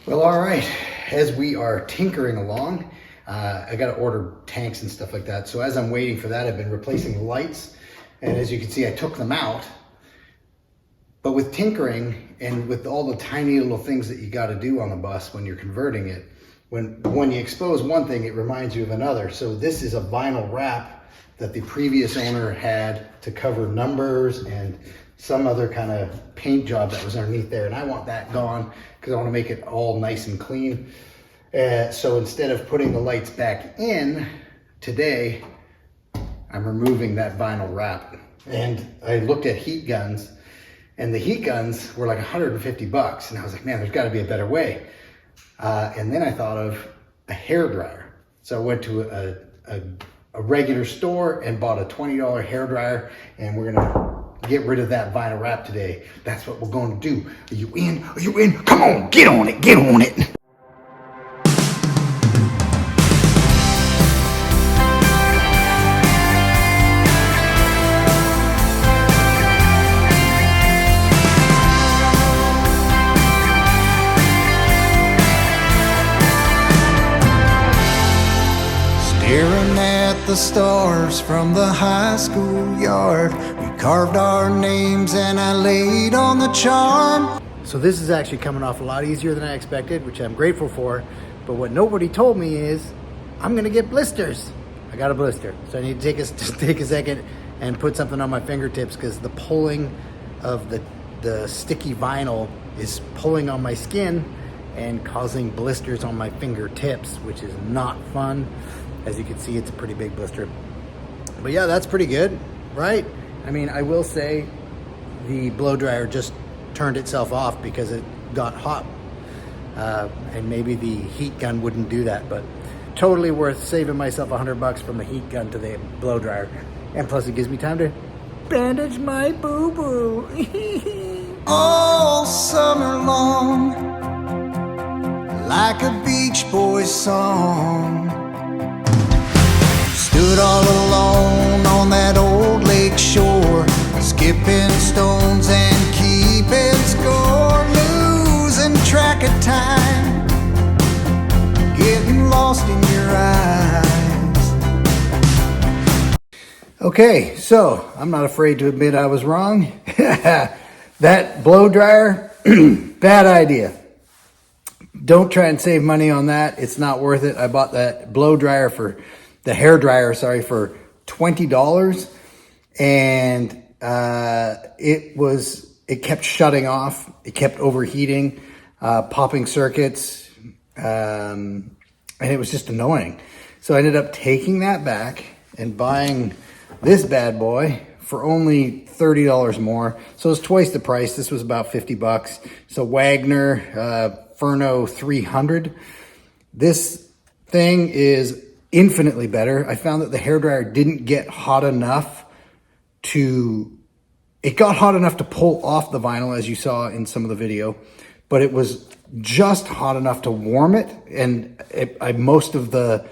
Well, all right, as we are tinkering along, I got to order tanks and stuff like that. So as I'm waiting for that, I've been replacing the lights. And as you can see, I took them out. But with tinkering and with all the tiny little things that you got to do on the bus when you're converting it, when you expose one thing, it reminds you of another. So this is a vinyl wrap that the previous owner had to cover numbers and some other kind of paint job that was underneath there. And I want that gone because I want to make it all nice and clean. So instead of putting the lights back in today, I'm removing that vinyl wrap. And I looked at heat guns, and the heat guns were like 150 bucks. And I was like, man, there's got to be a better way. And then I thought of a hair dryer. So I went to a regular store and bought a $20 hair dryer, and we're gonna get rid of that vinyl wrap today. That's what we're going to do. Are you in? Are you in? Come on, get on it, get on it. Staring at the stars from the high school yard, we carved our names and I laid on the charm. So this is actually coming off a lot easier than I expected, which I'm grateful for. But what nobody told me is I'm gonna get blisters. I got a blister. So I need to take a second and put something on my fingertips because the pulling of the sticky vinyl is pulling on my skin and causing blisters on my fingertips, which is not fun. As you can see, it's a pretty big blister. But yeah, that's pretty good, right? I mean, I will say the blow dryer just turned itself off because it got hot. And maybe the heat gun wouldn't do that, but totally worth saving myself $100 from the heat gun to the blow dryer. And plus it gives me time to bandage my boo-boo. All summer long, like a Beach Boys song. Stood all alone on that old lake shore, skipping stones and keeping score, losing track of time, getting lost in your eyes. Okay, so I'm not afraid to admit I was wrong. That blow dryer, bad idea. Don't try and save money on that. It's not worth it. I bought that blow dryer the hair dryer, for $20, and it kept shutting off. It kept overheating, popping circuits, and it was just annoying. So I ended up taking that back and buying this bad boy for only $30 more. So it's twice the price. This was about 50 bucks. So Wagner Furno 300. This thing is infinitely better. I found that the hairdryer didn't get hot enough it got hot enough to pull off the vinyl, as you saw in some of the video, but it was just hot enough to warm it. And most of the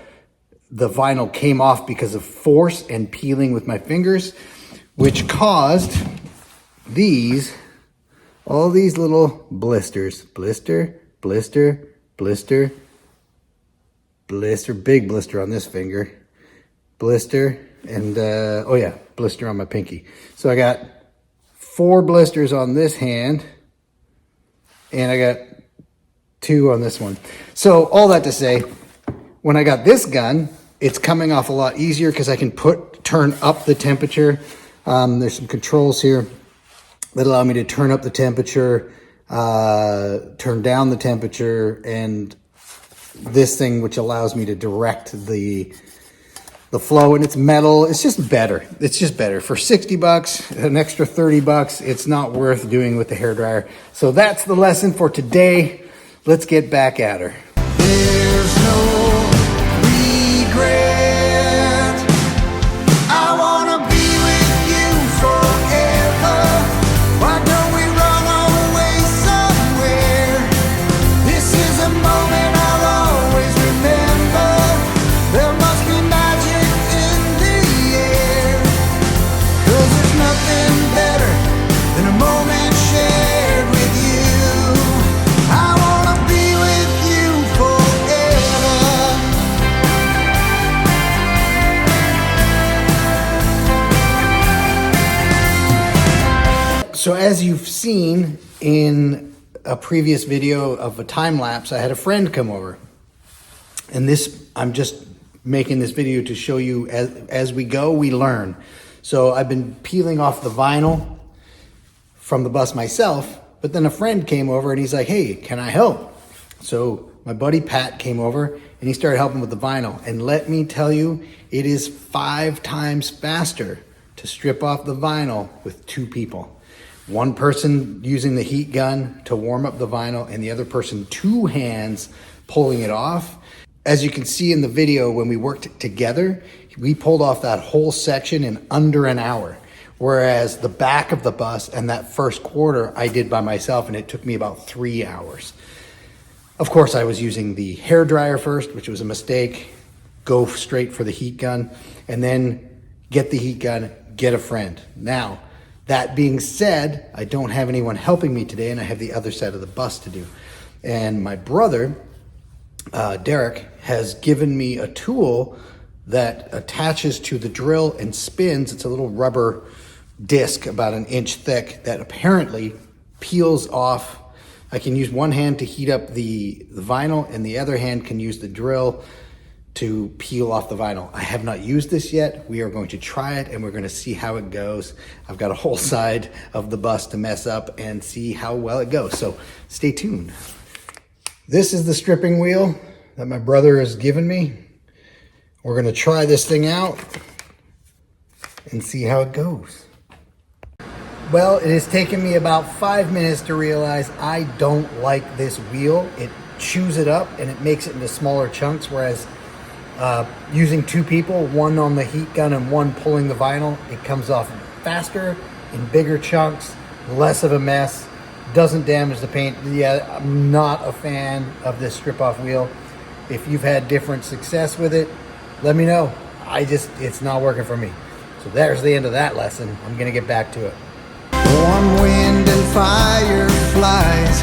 vinyl came off because of force and peeling with my fingers, which caused all these little blisters. Blister, blister, blister, blister, big blister on this finger, blister, and blister on my pinky. So I got 4 blisters on this hand, and I got 2 on this one. So all that to say, when I got this gun, it's coming off a lot easier because I can turn up the temperature. There's some controls here that allow me to turn up the temperature, turn down the temperature, and this thing which allows me to direct the flow, and it's metal. It's just better. It's just better. For 60 bucks, an extra 30 bucks, it's not worth doing with the hairdryer. So that's the lesson for today. Let's get back at her. There's no regret. I wanna be with you forever. Why don't we run away somewhere? This is a moment I'll always remember. There must be magic in the air, 'cause there's nothing better than a moment shared with you. I wanna be with So as you've seen in a previous video of a time lapse, I had a friend come over. And this, I'm just making this video to show you as we go, we learn. So I've been peeling off the vinyl from the bus myself, but then a friend came over and he's like, hey, can I help? So my buddy Pat came over and he started helping with the vinyl. And let me tell you, it is 5 times faster to strip off the vinyl with 2 people. One person using the heat gun to warm up the vinyl and the other person 2 hands pulling it off. As you can see in the video, when we worked together, we pulled off that whole section in under an hour. Whereas the back of the bus and that first quarter I did by myself, and it took me about 3 hours. Of course, I was using the hair dryer first, which was a mistake. Go straight for the heat gun, and then get the heat gun, get a friend. Now, that being said, I don't have anyone helping me today, and I have the other side of the bus to do. And my brother, Derek, has given me a tool that attaches to the drill and spins. It's a little rubber disc about 1 inch thick that apparently peels off. I can use one hand to heat up the vinyl and the other hand can use the drill to peel off the vinyl. I have not used this yet. We are going to try it and we're going to see how it goes. I've got a whole side of the bus to mess up and see how well it goes. So stay tuned. This is the stripping wheel that my brother has given me. We're going to try this thing out and see how it goes. Well, it has taken me about 5 minutes to realize I don't like this wheel. It chews it up and it makes it into smaller chunks, whereas using 2 people, one on the heat gun and one pulling the vinyl, it comes off faster in bigger chunks, less of a mess, doesn't damage the paint. Yeah, I'm not a fan of this strip off wheel. If you've had different success with it, let me know. It's not working for me. So there's the end of that lesson. I'm gonna get back to it. Warm wind and fireflies,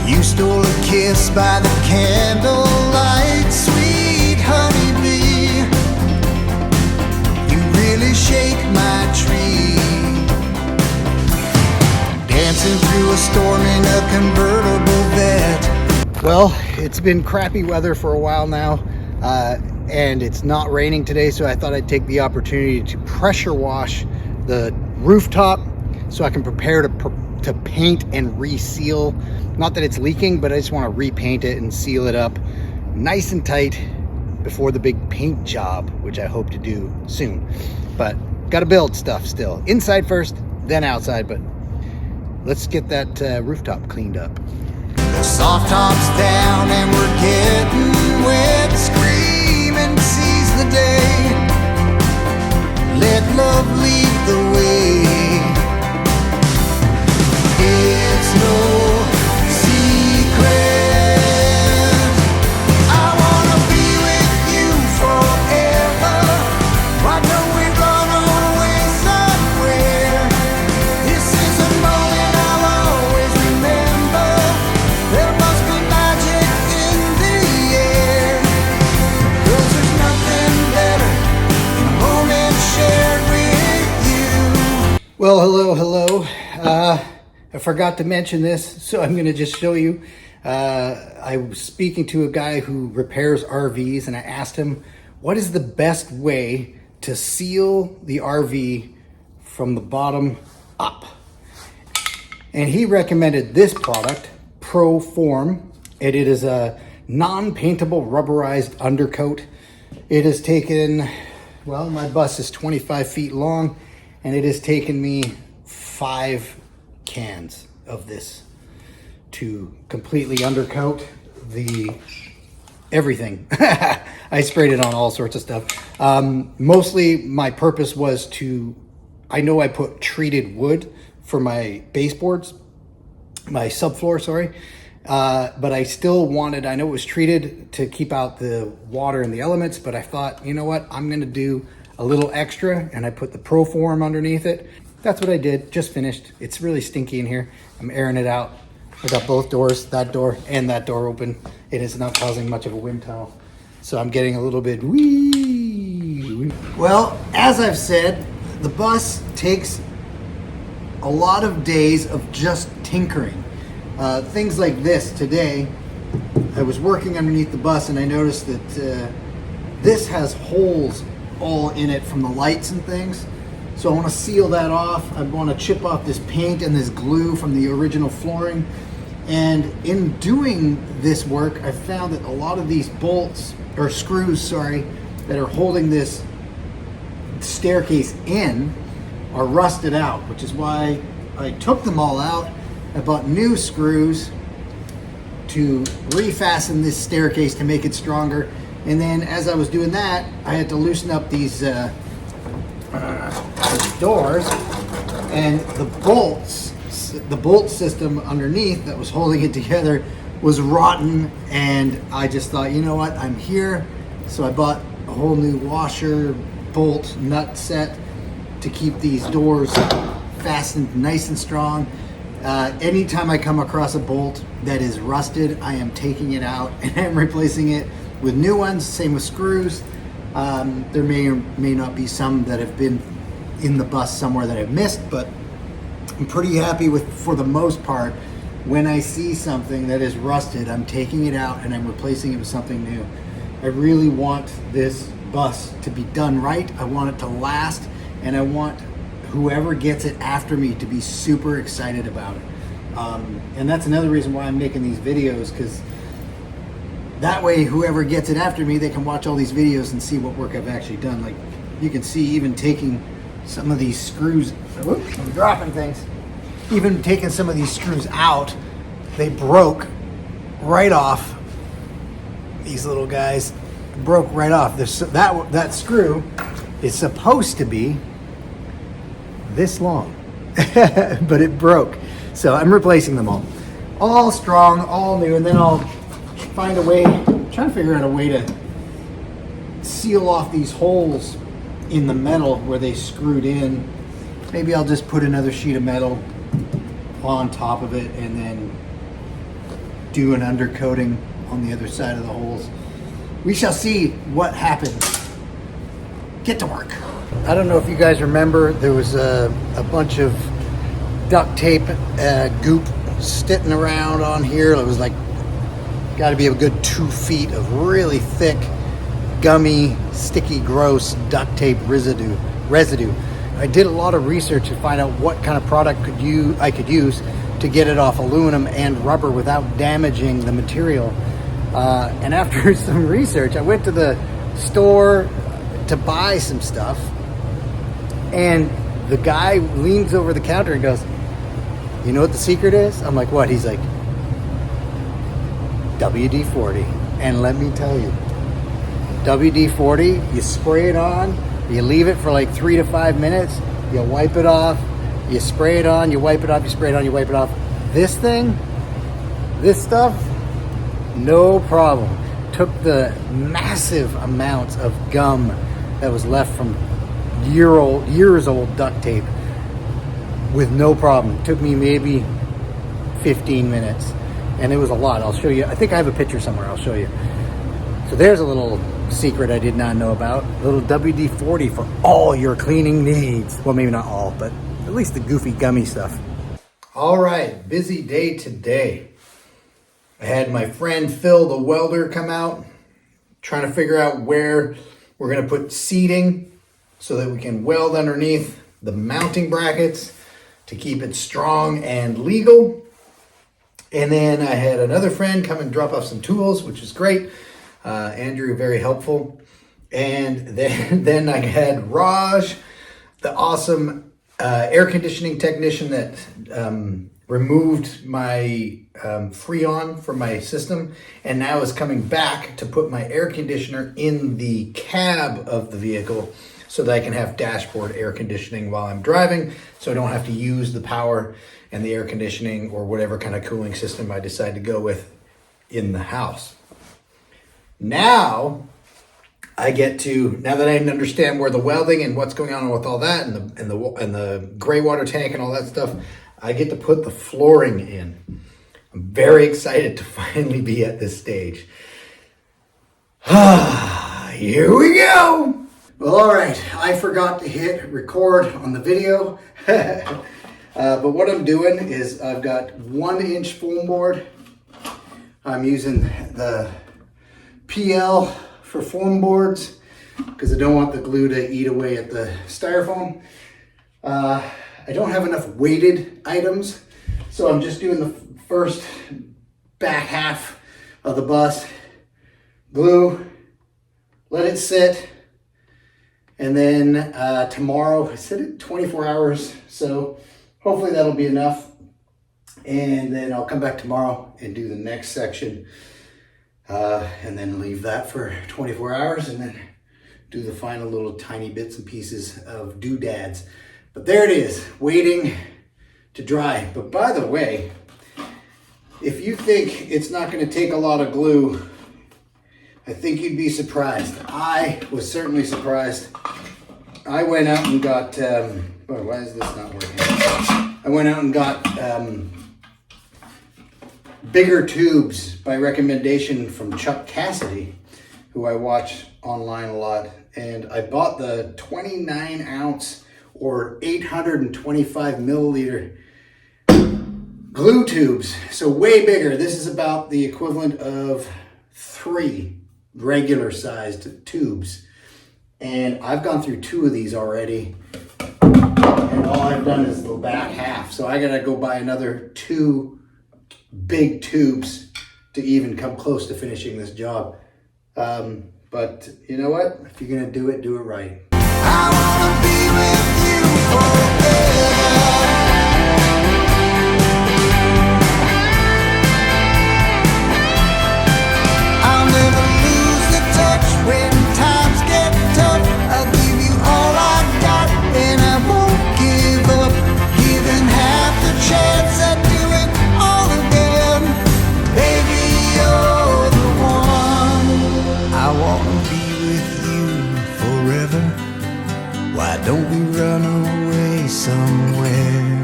you stole a kiss by the candlelight. Sweet honeybee, you really shake my tree. Dancing through a storm in a convertible vet. Well, it's been crappy weather for a while now, and it's not raining today, so I thought I'd take the opportunity to pressure wash the rooftop so I can prepare to paint and reseal. Not that it's leaking, but I just want to repaint it and seal it up nice and tight before the big paint job, which I hope to do soon. But gotta build stuff still. Inside first, then outside, but let's get that rooftop cleaned up. The soft top's down and we're getting wet. Screaming seize the day. Let love lead the way. It's no secret. I wanna be with you forever. Why don't we run away somewhere? This is a moment I'll always remember. There must be magic in the air. 'Cause there's nothing better than a moment shared with you. Well, hello. I forgot to mention this, so I'm going to just show you. I was speaking to a guy who repairs RVs, and I asked him, what is the best way to seal the RV from the bottom up? And he recommended this product, Pro Form, and it is a non-paintable rubberized undercoat. It has taken, well, my bus is 25 feet long, and it has taken me 5 cans of this to completely undercoat the everything. I sprayed it on all sorts of stuff. Mostly my purpose was I know I put treated wood for my baseboards, my subfloor, sorry. But I still wanted, I know it was treated to keep out the water and the elements, but I thought, you know what, I'm gonna do a little extra, and I put the Pro Form underneath it. That's what I did, just finished. It's really stinky in here. I'm airing it out. I got both doors, that door and that door open. It is not causing much of a wind tunnel. So I'm getting a little bit wee. Well, as I've said, the bus takes a lot of days of just tinkering. Things like this today, I was working underneath the bus and I noticed that this has holes all in it from the lights and things. So I want to seal that off. I want to chip off this paint and this glue from the original flooring. And in doing this work, I found that a lot of these bolts, or screws, sorry, that are holding this staircase in are rusted out, which is why I took them all out. I bought new screws to refasten this staircase to make it stronger. And then as I was doing that, I had to loosen up these doors, and the bolt system underneath that was holding it together was rotten. And I just thought, you know what, I'm here. So I bought a whole new washer, bolt, nut set to keep these doors fastened nice and strong. Anytime I come across a bolt that is rusted, I am taking it out and I'm replacing it with new ones. Same with screws. There may or may not be some that have been in the bus somewhere that I've missed, but I'm pretty happy with, for the most part, when I see something that is rusted, I'm taking it out and I'm replacing it with something new. I really want this bus to be done right. I want it to last, and I want whoever gets it after me to be super excited about it. And that's another reason why I'm making these videos, because that way whoever gets it after me, they can watch all these videos and see what work I've actually done. Like you can see, even taking some of these screws, whoops, I'm dropping things. Even taking some of these screws out, they broke right off. These little guys broke right off. That screw is supposed to be this long, but it broke. So I'm replacing them all strong, all new, and then I'll find a way, trying to figure out a way to seal off these holes in the metal where they screwed in. Maybe I'll just put another sheet of metal on top of it and then do an undercoating on the other side of the holes. We shall see what happens. Get to work. I don't know if you guys remember, there was a bunch of duct tape goop sitting around on here. It was like, got to be a good 2 feet of really thick, gummy, sticky, gross duct tape residue. I did a lot of research to find out what kind of product I could use to get it off aluminum and rubber without damaging the material. And after some research, I went to the store to buy some stuff, and the guy leans over the counter and goes, "You know what the secret is?" I'm like, "What?" He's like, WD-40. And let me tell you, WD-40, you spray it on, you leave it for like 3 to 5 minutes, you wipe it off, you spray it on, you wipe it off, you spray it on, you wipe it off. This thing, this stuff, no problem. Took the massive amounts of gum that was left from years old duct tape with no problem. Took me maybe 15 minutes, and it was a lot. I'll show you. I think I have a picture somewhere. I'll show you. So there's a little secret I did not know about. A little WD-40 for all your cleaning needs. Well, maybe not all, but at least the goofy gummy stuff. All right, busy day today. I had my friend Phil, the welder, come out, trying to figure out where we're going to put seating so that we can weld underneath the mounting brackets to keep it strong and legal. And then I had another friend come and drop off some tools, which is great. Andrew, very helpful. And then I had Raj, the awesome air conditioning technician that removed my Freon from my system and now is coming back to put my air conditioner in the cab of the vehicle so that I can have dashboard air conditioning while I'm driving, so I don't have to use the power and the air conditioning or whatever kind of cooling system I decide to go with in the house. Now I get to, now that I understand where the welding and what's going on with all that and the gray water tank and all that stuff, I get to put the flooring in. I'm very excited to finally be at this stage. Here we go. Well, all right. I forgot to hit record on the video. But what I'm doing is I've got 1-inch foam board. I'm using the PL for foam boards because I don't want the glue to eat away at the styrofoam. I don't have enough weighted items, so I'm just doing the first back half of the bus. Glue, let it sit, and then tomorrow, I said it 24 hours, so hopefully that'll be enough. And then I'll come back tomorrow and do the next section, and then leave that for 24 hours, and then do the final little tiny bits and pieces of doodads. But there it is, waiting to dry. But by the way, if you think it's not going to take a lot of glue, I think you'd be surprised. I was certainly surprised. I went out and got, why is this not working? I went out and got bigger tubes by recommendation from Chuck Cassidy, who I watch online a lot. And I bought the 29 ounce or 825 milliliter glue tubes. So way bigger. This is about the equivalent of 3 regular sized tubes. And I've gone through 2 of these already. And all I've done is the back half. So I gotta go buy another 2 big tubes to even come close to finishing this job. But you know what? If you're gonna do it right. I wanna be with you forever. I'll never lose the touch when times get tough. I'll give you all I got and I won't give up. Given half the chance at doing all again. Baby, you're the one. I wanna be with you forever. Why don't we run away somewhere?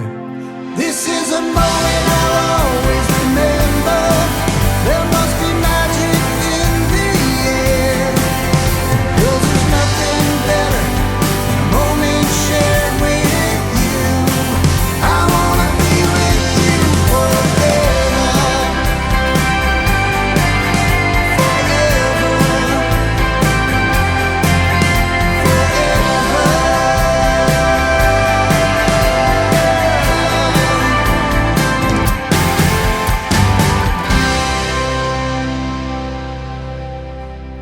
This is a moment I'll always remember. There must be magic in the air. 'Cause there's nothing better than a moment shared with you. I wanna be with you forever.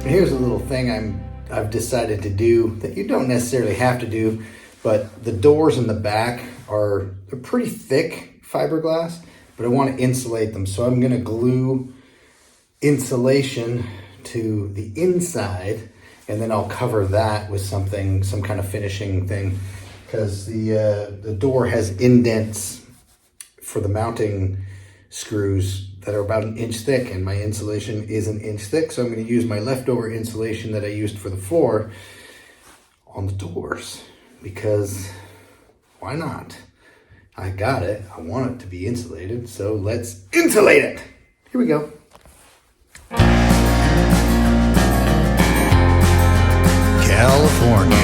Here's a little thing I've decided to do that you don't necessarily have to do, but the doors in the back they're pretty thick fiberglass, but I want to insulate them. So I'm going to glue insulation to the inside, and then I'll cover that with some kind of finishing thing, because the door has indents for the mounting screws that are about 1 inch thick, and my insulation is 1 inch thick. So I'm going to use my leftover insulation that I used for the floor on the doors, because why not? I got it. I want it to be insulated, so let's insulate it. Here we go. California.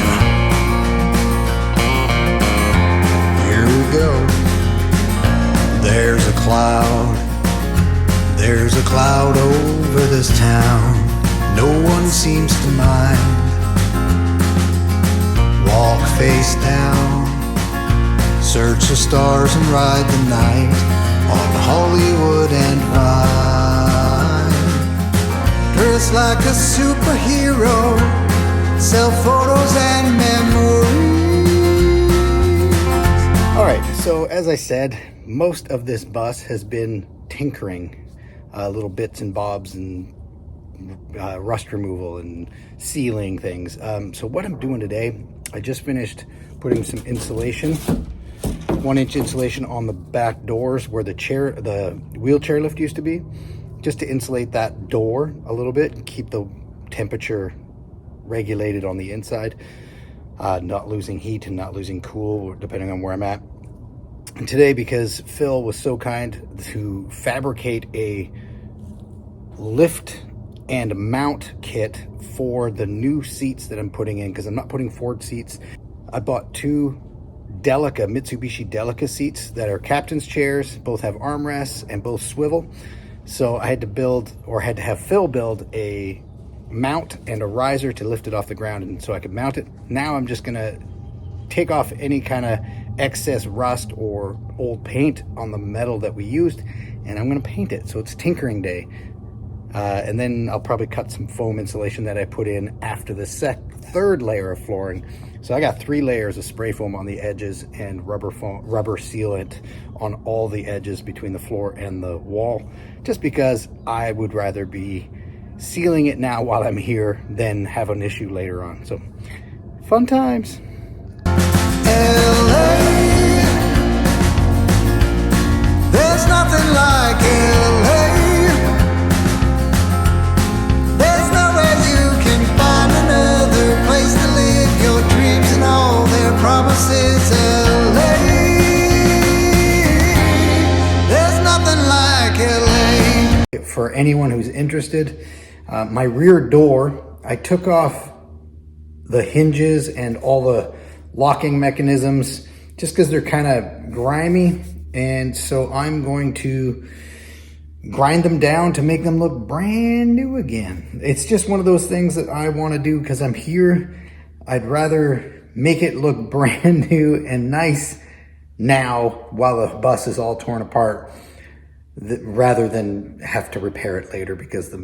Here we go. There's a cloud. There's a cloud over this town. No one seems to mind. Walk face down. Search the stars and ride the night on Hollywood and Vine. Dress like a superhero. Sell photos and memories. All right, so as I said, most of this bus has been tinkering, little bits and bobs and rust removal and sealing things. So what I'm doing today, I just finished putting some insulation, 1 inch insulation on the back doors where the wheelchair lift used to be, just to insulate that door a little bit and keep the temperature regulated on the inside, not losing heat and not losing cool depending on where I'm at. And today, because Phil was so kind to fabricate a lift and mount kit for the new seats that I'm putting in, because I'm not putting forward seats, I bought 2 Delica, Mitsubishi Delica seats that are captain's chairs, both have armrests and both swivel. So I had to build, or had to have Phil build, a mount and a riser to lift it off the ground, and so I could mount it. Now I'm just gonna take off any kind of excess rust or old paint on the metal that we used, and I'm gonna paint it. So it's tinkering day. And then I'll probably cut some foam insulation that I put in after the third layer of flooring. So I got 3 layers of spray foam on the edges and rubber sealant on all the edges between the floor and the wall, just because I would rather be sealing it now while I'm here than have an issue later on. So fun times. LA, there's nothing like LA. There's nowhere you can find another place to live your dreams and all their promises. LA, there's nothing like LA. For anyone who's interested, my rear door, I took off the hinges and all the locking mechanisms just because they're kind of grimy, and so I'm going to grind them down to make them look brand new again. It's just one of those things that I want to do because I'm here. I'd rather make it look brand new and nice now while the bus is all torn apart, rather than have to repair it later because the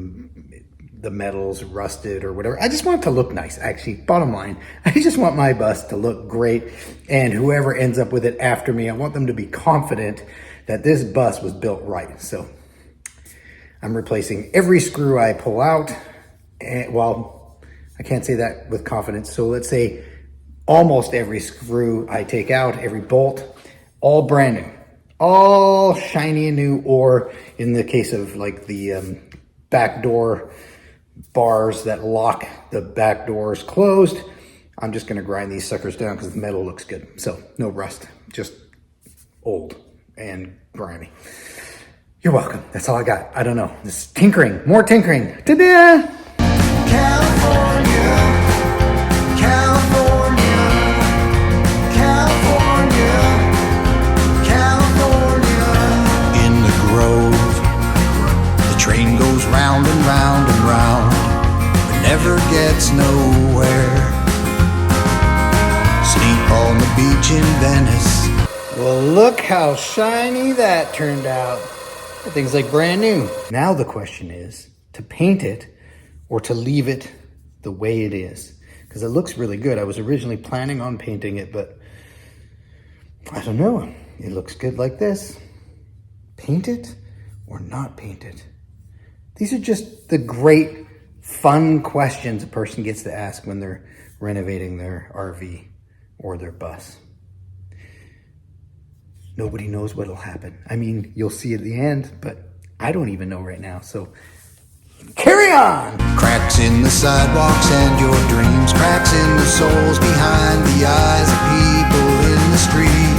metal's rusted or whatever. I just want it to look nice, actually. Bottom line, I just want my bus to look great, and whoever ends up with it after me, I want them to be confident that this bus was built right. So I'm replacing every screw I pull out. And, well, I can't say that with confidence. So let's say almost every screw I take out, every bolt, all brand new, all shiny and new, or in the case of like the back door bars that lock the back doors closed, I'm just going to grind these suckers down because the metal looks good. So no rust, just old and grimy. You're welcome. That's all I got. I don't know. This tinkering, more tinkering. Ta-da! California, California, California, California. In the grove, the train goes round and round and round, but never gets nowhere. Sleep on the beach in Venice. Well, look how shiny that turned out. That thing's like brand new. Now the question is to paint it or to leave it the way it is, because it looks really good. I was originally planning on painting it, but I don't know. It looks good like this. Paint it or not paint it? These are just the great, fun questions a person gets to ask when they're renovating their RV or their bus. Nobody knows what'll happen. I mean, you'll see at the end, but I don't even know right now. So carry on. Cracks in the sidewalks and your dreams, cracks in the souls behind the eyes of people in the street.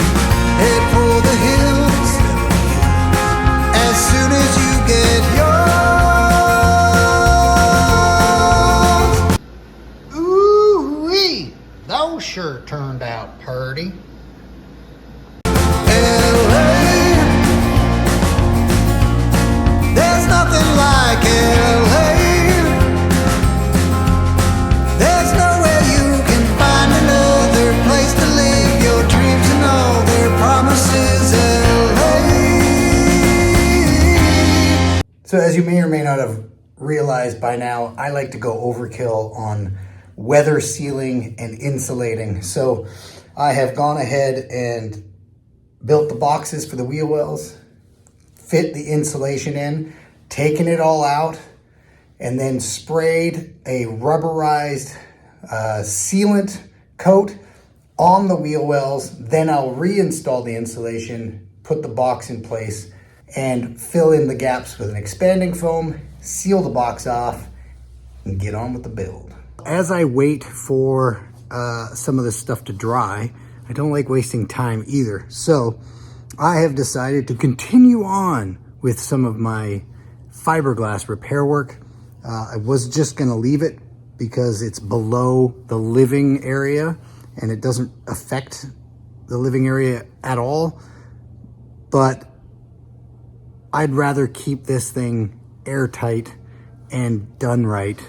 Head for the hills as soon as you get yours. Ooh-wee, those sure turned out purty. There's nothing like LA. There's nowhere you can find another place to live your dreams and all their promises. LA. So as you may or may not have realized by now, I like to go overkill on weather sealing and insulating. So I have gone ahead and built the boxes for the wheel wells, fit the insulation in, taken it all out, and then sprayed a rubberized sealant coat on the wheel wells. Then I'll reinstall the insulation, put the box in place, and fill in the gaps with an expanding foam, seal the box off, and get on with the build. As I wait for some of this stuff to dry, I don't like wasting time either. So I have decided to continue on with some of my fiberglass repair work. I was just gonna leave it because it's below the living area and it doesn't affect the living area at all, but I'd rather keep this thing airtight and done right.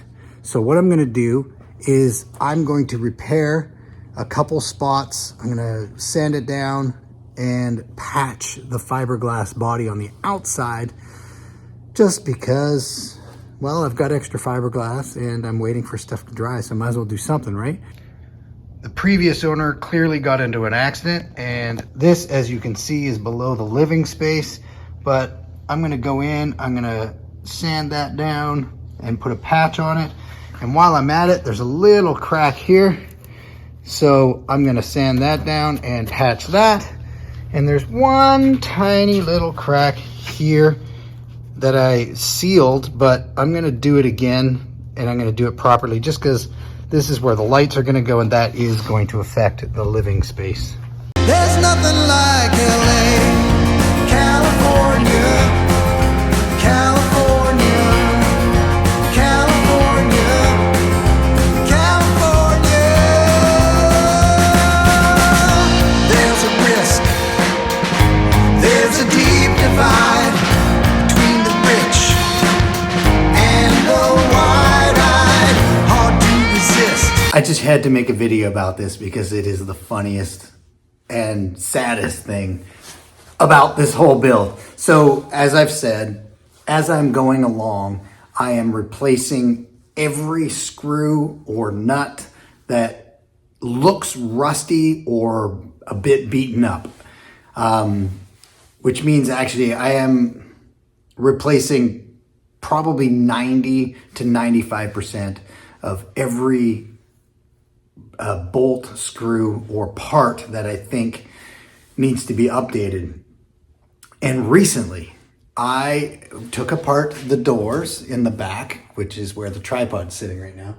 So what I'm gonna do is I'm going to repair a couple spots. I'm gonna sand it down and patch the fiberglass body on the outside, just because, well, I've got extra fiberglass and I'm waiting for stuff to dry, so I might as well do something, right? The previous owner clearly got into an accident, and this, as you can see, is below the living space, but I'm gonna go in, I'm gonna sand that down and put a patch on it. And while I'm at it, there's a little crack here. So I'm gonna sand that down and patch that. And there's one tiny little crack here that I sealed, but I'm gonna do it again, and I'm gonna do it properly, just because this is where the lights are gonna go, and that is going to affect the living space. There's nothing like LA, California, California, California, California. There's a risk, there's a deep divide between the rich and the wide-eyed, hard to resist. I just had to make a video about this because it is the funniest and saddest thing about this whole build. So as I've said, as I'm going along, I am replacing every screw or nut that looks rusty or a bit beaten up. Which means actually I am replacing probably 90 to 95% of every bolt, screw, or part that I think needs to be updated. And recently, I took apart the doors in the back, which is where the tripod's sitting right now,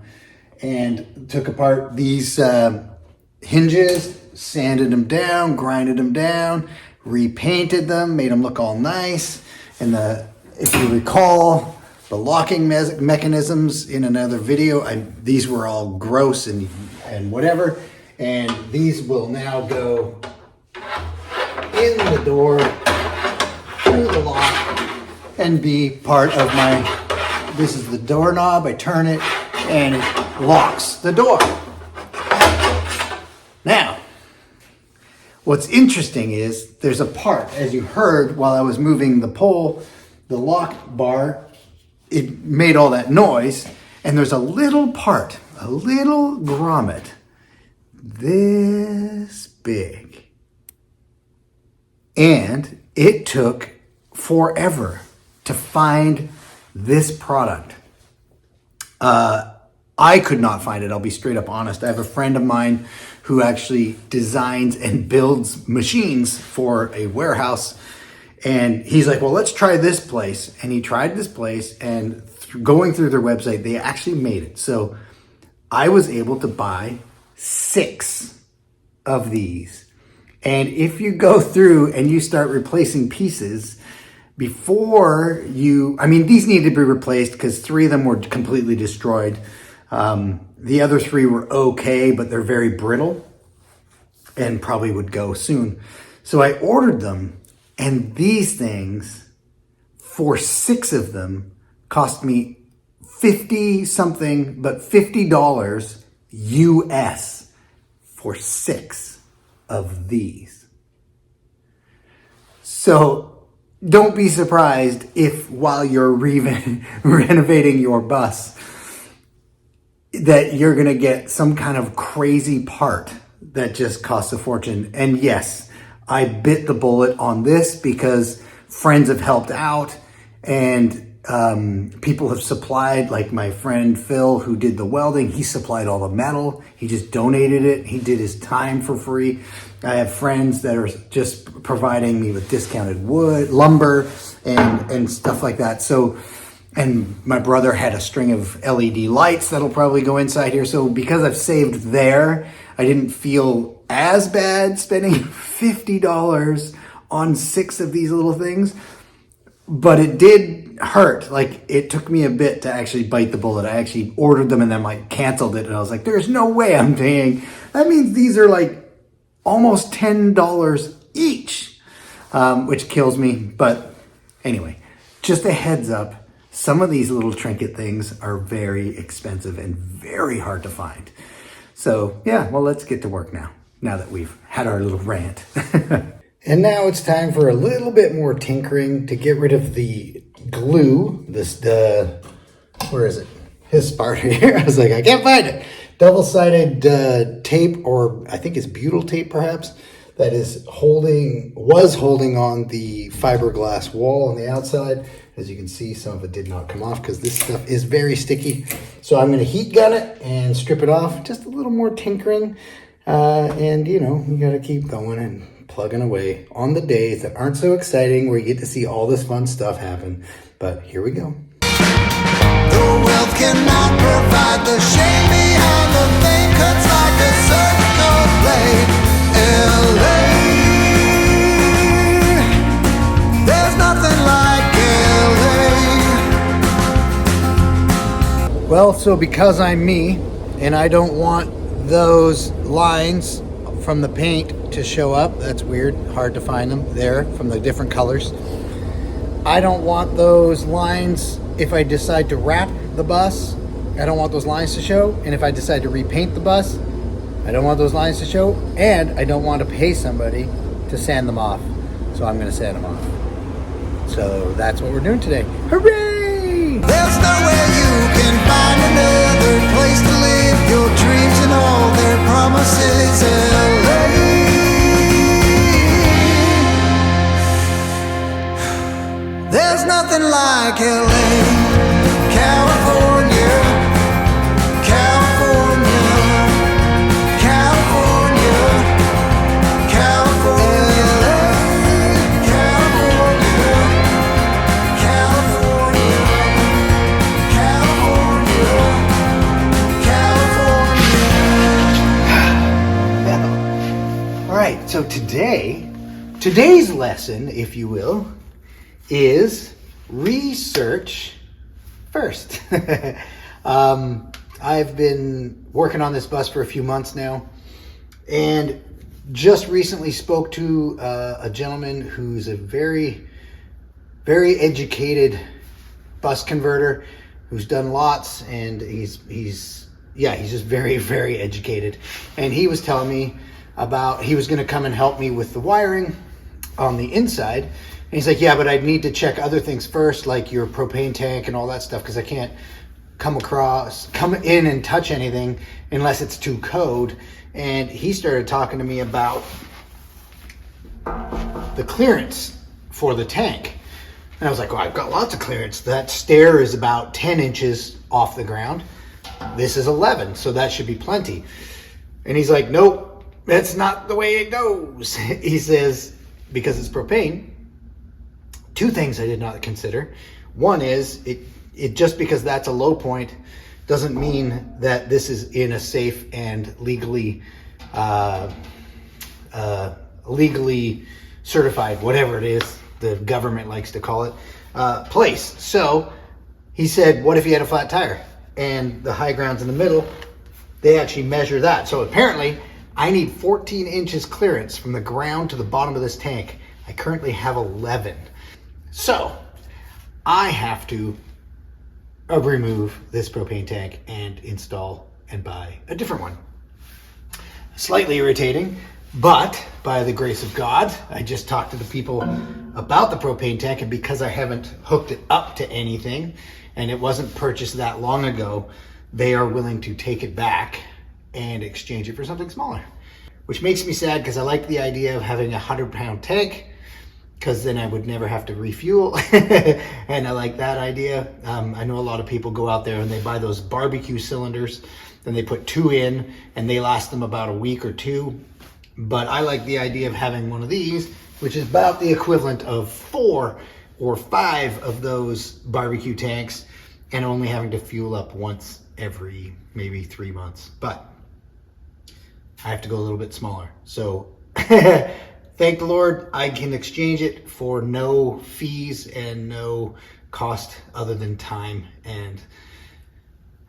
and took apart these hinges, sanded them down, grinded them down, repainted them, made them look all nice. And if you recall, the locking mechanisms in another video, these were all gross and whatever. And these will now go in the door, through the lock, and be part of this is the doorknob. I turn it and it locks the door. Now, what's interesting is there's a part, as you heard while I was moving the pole, the lock bar, it made all that noise, and there's a little part, a little grommet, this big. And it took forever to find this product. I could not find it, I'll be straight up honest. I have a friend of mine who actually designs and builds machines for a warehouse. And he's like, well, let's try this place. And he tried this place, and going through their website, they actually made it. So I was able to buy 6 of these. And if you go through and you start replacing pieces, before these need to be replaced because 3 of them were completely destroyed. The other 3 were okay, but they're very brittle and probably would go soon. So I ordered them, and these things, for 6 of them, cost me $50 US for 6 of these. So don't be surprised if while you're renovating your bus that you're gonna get some kind of crazy part that just costs a fortune. And yes, I bit the bullet on this because friends have helped out, and people have supplied, like my friend Phil, who did the welding, he supplied all the metal. He just donated it. He did his time for free. I have friends that are just providing me with discounted wood, lumber, and stuff like that. So, and my brother had a string of LED lights that'll probably go inside here. So because I've saved there, I didn't feel as bad spending $50 on 6 of these little things. But it did hurt. Like, it took me a bit to actually bite the bullet. I actually ordered them and then canceled it. And I was like, there's no way I'm paying. That means these are like almost $10 each, which kills me. But anyway, just a heads up, some of these little trinket things are very expensive and very hard to find. So yeah, well, let's get to work now that we've had our little rant. And now it's time for a little bit more tinkering to get rid of the glue. Where is it? His part here. I was like, I can't find it. Double-sided tape, or I think it's butyl tape perhaps, that was holding on the fiberglass wall on the outside. As you can see, some of it did not come off because this stuff is very sticky. So I'm going to heat gun it and strip it off. Just a little more tinkering. And you know, you got to keep going and plugging away on the days that aren't so exciting where you get to see all this fun stuff happen. But here we go. The wealth cannot provide the shame behind the fame cuts like a surgical blade. LA, there's nothing like LA. Well, so because I'm me and I don't want those lines from the paint to show up, that's weird, hard to find them there from the different colors. I don't want those lines if I decide to wrap the bus. I don't want those lines to show. And if I decide to repaint the bus, I don't want those lines to show. And I don't want to pay somebody to sand them off. So I'm going to sand them off. So that's what we're doing today. Hooray! There's nowhere you can find another place to live your dreams and all their promises. LA, there's nothing like LA. California, California, California, California, California, California, California. All right, so today's lesson, if you will, is research first. I've been working on this bus for a few months now, and just recently spoke to a gentleman who's a very, very educated bus converter who's done lots, and he's just very, very educated. And he was telling me about he was going to come and help me with the wiring on the inside. And he's like, yeah, but I'd need to check other things first, like your propane tank and all that stuff, because I can't come in and touch anything unless it's to code. And he started talking to me about the clearance for the tank. And I was like, well, I've got lots of clearance. That stair is about 10 inches off the ground. This is 11, so that should be plenty. And he's like, nope, that's not the way it goes. He says, because it's propane, two things I did not consider. One is it just because that's a low point doesn't mean that this is in a safe and legally certified, whatever it is the government likes to call it, place. So he said, what if you had a flat tire and the high ground's in the middle? They actually measure that. So apparently I need 14 inches clearance from the ground to the bottom of this tank. I currently have 11. So I have to remove this propane tank and install and buy a different one. Slightly irritating, but by the grace of God, I just talked to the people about the propane tank, and because I haven't hooked it up to anything and it wasn't purchased that long ago, they are willing to take it back and exchange it for something smaller, which makes me sad because I like the idea of having a 100-pound tank, because then I would never have to refuel. And I like that idea. I know a lot of people go out there and they buy those barbecue cylinders, then they put 2 in and they last them about a week or 2. But I like the idea of having one of these, which is about the equivalent of 4 or 5 of those barbecue tanks, and only having to fuel up once every maybe 3 months. But I have to go a little bit smaller. So thank the Lord, I can exchange it for no fees and no cost other than time. And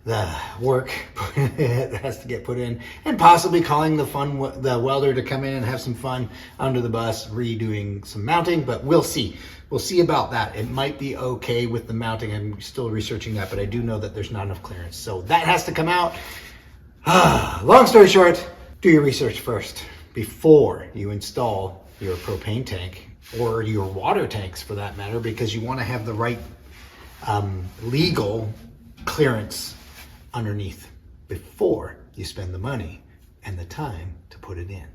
the work that has to get put in, and possibly calling the welder to come in and have some fun under the bus redoing some mounting, but we'll see. We'll see about that. It might be okay with the mounting. I'm still researching that, but I do know that there's not enough clearance, so that has to come out. Long story short, do your research first before you install your propane tank or your water tanks for that matter, because you want to have the right legal clearance underneath before you spend the money and the time to put it in.